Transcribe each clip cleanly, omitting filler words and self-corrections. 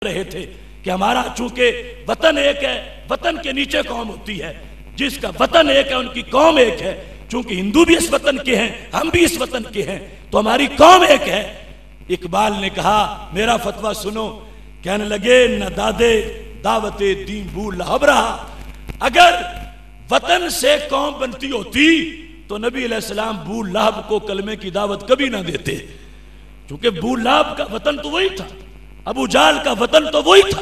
रहे थे कि हमारा चूंकि वतन एक है, वतन के नीचे कौम होती है, जिसका वतन एक है उनकी कौम एक है। चूंकि हिंदू भी इस वतन के हैं, हम भी इस वतन के हैं, तो हमारी कौम एक है। इकबाल ने कहा मेरा फतवा सुनो, कहने लगे न दादे दावते दीन बू लहब रहा। अगर वतन से कौम बनती होती तो नबी अलैहिस्सलाम बू लहब को कलमे की दावत कभी ना देते, क्योंकि बू लहब का वतन तो वही था, अबू जाल का वतन तो वही था।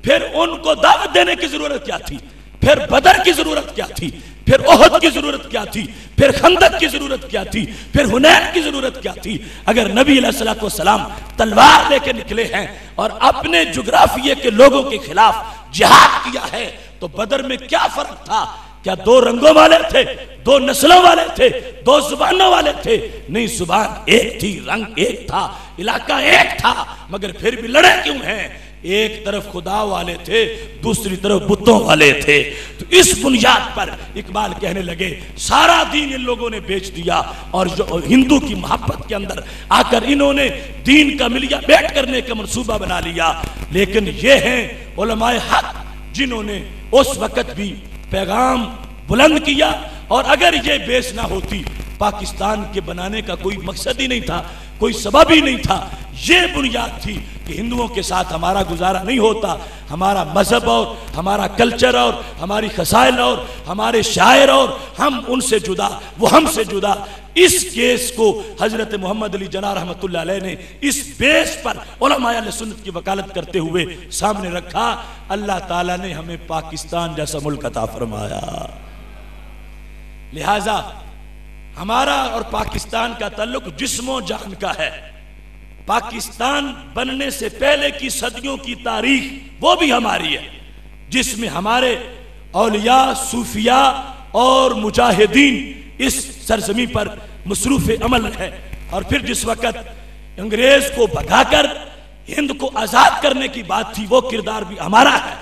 फिर उनको दावत देने की जरूरत क्या थी? फिर बदर की जरूरत क्या थी? फिर ओहद की जरूरत क्या थी? फिर खंदक की जरूरत क्या थी? फिर हुनैन की जरूरत क्या थी? अगर नबी अलैहिस्सलाम तलवार लेके निकले हैं और अपने जुग्राफिये के लोगों के खिलाफ जिहाद किया है, तो बदर में क्या फर्क था? क्या दो रंगों वाले थे, दो नस्लों वाले थे, दो जुबानों वाले थे? नहीं, जुबान एक थी, रंग एक था, इलाका एक था, मगर फिर भी लड़े क्यों हैं? एक तरफ खुदा वाले थे, दूसरी तरफ बुतों वाले थे। तो इस बुनियाद पर इकबाल कहने लगे सारा दीन इन लोगों ने बेच दिया, और जो हिंदू की मोहब्बत के अंदर आकर इन्होंने दीन का मिलिया बेट करने का मंसूबा बना लिया। लेकिन ये हैं उलमाए हक जिन्होंने उस वक्त भी पैगाम बुलंद किया, और अगर ये बेस ना होती, पाकिस्तान के बनाने का कोई मकसद ही नहीं था, कोई सबब ही नहीं था। ये बुनियाद थी कि हिंदुओं के साथ हमारा गुजारा नहीं होता, हमारा मजहब और हमारा कल्चर और हमारी खसाइल और हमारे शायर और हम उनसे जुदा, वो हमसे जुदा। इस केस को हजरत मोहम्मद अली जना रहमतुल्लाह अलैह ने इस बेस पर उलमाए अहले सुन्नत की वकालत करते हुए सामने रखा। अल्लाह ताला ने हमें पाकिस्तान जैसा मुल्क अता फरमाया। लिहाजा हमारा और पाकिस्तान का ताल्लुक जिस्मो जान का है। पाकिस्तान बनने से पहले की सदियों की तारीख वो भी हमारी है, जिसमें हमारे औलिया, सूफिया और मुजाहिदीन इस सरजमी पर मसरूफ अमल है। और फिर जिस वक़्त अंग्रेज को भगाकर हिंद को आज़ाद करने की बात थी, वो किरदार भी हमारा है।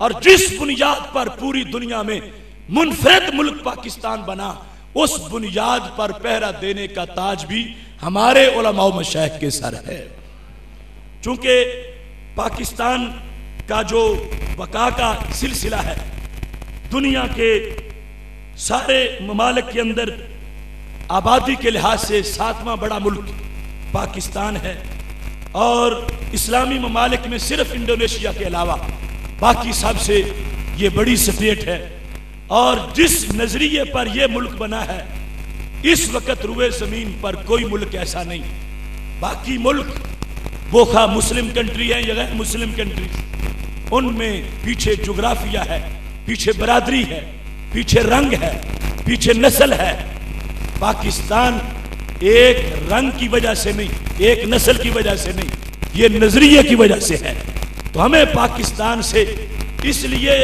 और जिस बुनियाद पर पूरी दुनिया में मुनफरिद मुल्क पाकिस्तान बना, उस बुनियाद पर पहरा देने का ताज भी हमारे उलमा व मशाइख के सर है। चूंकि पाकिस्तान का जो बका का सिलसिला है, दुनिया के सारे ममालिक के अंदर आबादी के लिहाज से 7वां बड़ा मुल्क पाकिस्तान है, और इस्लामी ममालिक में सिर्फ इंडोनेशिया के अलावा बाकी सबसे ये बड़ी स्टेट है। और जिस नजरिए पर यह मुल्क बना है, इस वक्त रुए जमीन पर कोई मुल्क ऐसा नहीं। बाकी मुल्क वो खा मुस्लिम कंट्री है या गैर मुस्लिम कंट्री, उनमें पीछे जुग्राफिया है, पीछे बरादरी है, पीछे रंग है, पीछे नस्ल है। पाकिस्तान एक रंग की वजह से नहीं, एक नस्ल की वजह से नहीं, ये नजरिए की वजह से है। तो हमें पाकिस्तान से इसलिए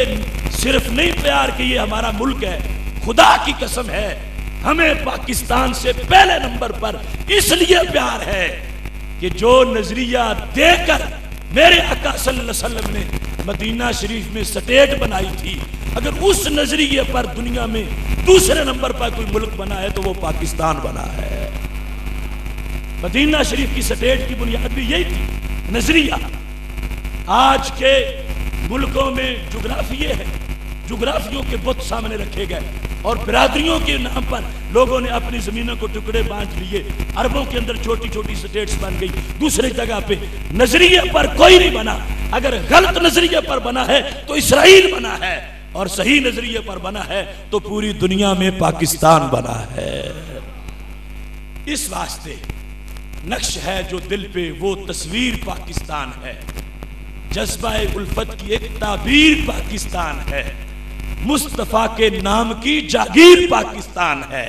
सिर्फ नहीं प्यार कि ये हमारा मुल्क है, खुदा की कसम है हमें पाकिस्तान से पहले नंबर पर इसलिए प्यार है कि जो नजरिया देकर मेरे आका सल्लल्लाहु अलैहि वसल्लम ने मदीना शरीफ में स्टेट बनाई थी, अगर उस नजरिए पर दुनिया में दूसरे नंबर पर कोई मुल्क बना है तो वो पाकिस्तान बना है। मदीना शरीफ की स्टेट की बुनियाद भी यही थी, नजरिया। आज के मुल्कों में जुग्राफिये है, जुग्राफियों के बुत सामने रखे गए, और बिरादरियों के नाम पर लोगों ने अपनी जमीनों को टुकड़े बांट लिए। अरबों के अंदर छोटी छोटी स्टेट्स बन गई, दूसरी जगह पे नजरिए पर कोई नहीं बना। अगर गलत नजरिए पर बना है तो इसराइल बना है, और सही नजरिए पर बना है तो पूरी दुनिया में पाकिस्तान बना है। इस वास्ते नक्श है जो दिल पे, वो तस्वीर पाकिस्तान है। जज्बा-ए उल्फत की एक ताबीर पाकिस्तान है। मुस्तफा के नाम की जागीर पाकिस्तान है।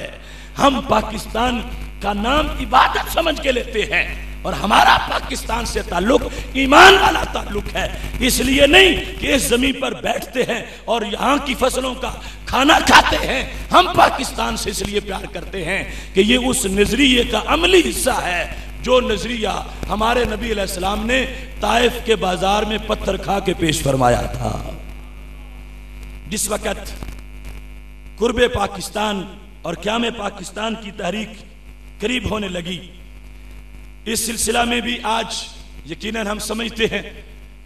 हम पाकिस्तान का नाम इबादत समझ के लेते हैं, और हमारा पाकिस्तान से ताल्लुक ईमान वाला ताल्लुक है। इसलिए नहीं कि इस जमीन पर बैठते हैं और यहाँ की फसलों का खाना खाते हैं। हम पाकिस्तान से इसलिए प्यार करते हैं कि ये उस नजरिए का अमली हिस्सा है, जो नजरिया हमारे नबी अलैहिस्सलाम ने ताइफ के बाजार में पत्थर खा के पेश फरमाया था। जिस वक़्त कुर्बे पाकिस्तान और क़याम पाकिस्तान की तहरीक करीब होने लगी, इस सिलसिला में भी आज यकीनन हम समझते हैं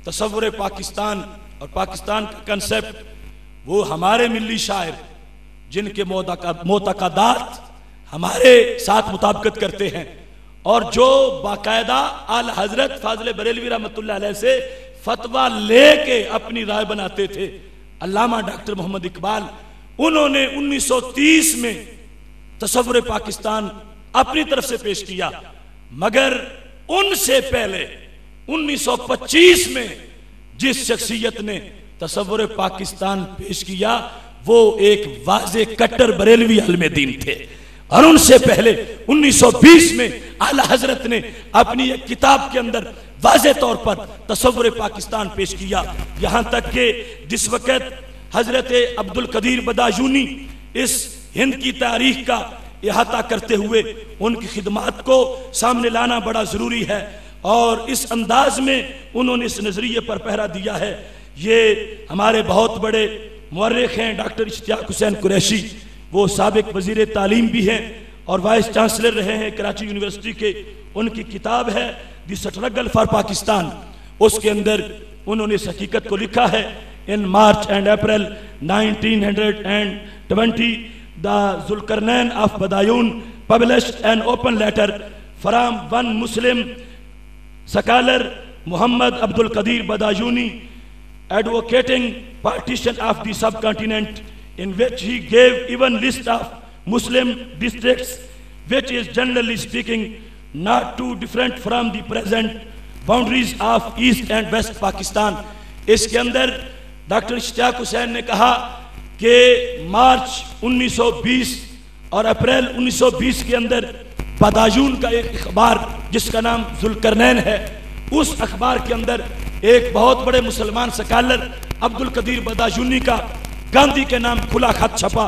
तसव्वुर पाकिस्तान और पाकिस्तान का कंसेप्ट वो हमारे मिल्ली शायर जिनके मोतक़दात हमारे साथ मुताबिकत करते हैं और जो बाकायदा आला हजरत फाजिल बरेलवी रहमतुल्लाह अलैह से फतवा लेके अपनी राय बनाते थे। अल्लामा डॉक्टर मोहम्मद इकबाल, उन्होंने 1930 में तसव्वुर पाकिस्तान अपनी तरफ से पेश किया, मगर उनसे पहले 1925 में जिस शख्सियत ने तसव्वुर पाकिस्तान पेश किया वो एक वाज़े कट्टर बरेलवी आलिम दीन थे। और उनसे पहले 1920 में आला हजरत ने अपनी एक किताब के अंदर वाज़े तौर पर तसव्वुर पाकिस्तान पेश किया। यहाँ तक कि जिस वक़्त हजरत अब्दुल कदीर बदायूनी इस हिंद की तारीख का इहाता करते हुए उनकी खिदमात को सामने लाना बड़ा ज़रूरी है और इस अंदाज में उन्होंने इस नज़रिए पर पहरा दिया है। ये हमारे बहुत बड़े मुअर्रिख हैं डॉक्टर इश्तियाक हुसैन कुरैशी, वो साबिक वज़ीर तालीम भी हैं और वाइस चांसलर रहे हैं कराची यूनिवर्सिटी के। उनकी किताब है द स्ट्रगल फॉर पाकिस्तान, उसके अंदर उन्होंने इस हकीकत को लिखा है, in March and April 1920 the Zulqarnain of Badayun published an open letter from one Muslim scholar Mohammad Abdul Qadir Badayuni advocating partition of the subcontinent, in which he gave even list of Muslim districts, which is generally speaking not too different from the present boundaries of East and West Pakistan। इसके अंदर doctor Ishtiyaq Hussain ने कहा कि मार्च 1920 और अप्रैल 1920 के अंदर बदायून का एक अखबार जिसका नाम जुल्करनैन है, उस अखबार के अंदर एक बहुत बड़े मुसलमान स्कॉलर अब्दुल कदीर बदायूनी का गांधी के नाम खुला खत छपा,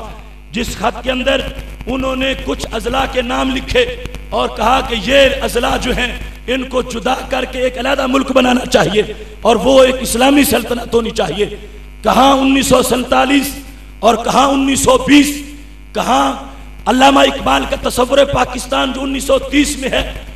जिस खत के अंदर उन्होंने कुछ अजला के नाम लिखे और कहा कि ये अजला जो हैं इनको जुदा करके एक अलग मुल्क बनाना चाहिए और वो एक इस्लामी सल्तनत होनी चाहिए। कहाँ 1947 और कहाँ 1920, कहाँ अल्लामा इकबाल का तसव्वुर पाकिस्तान जो 1930 में है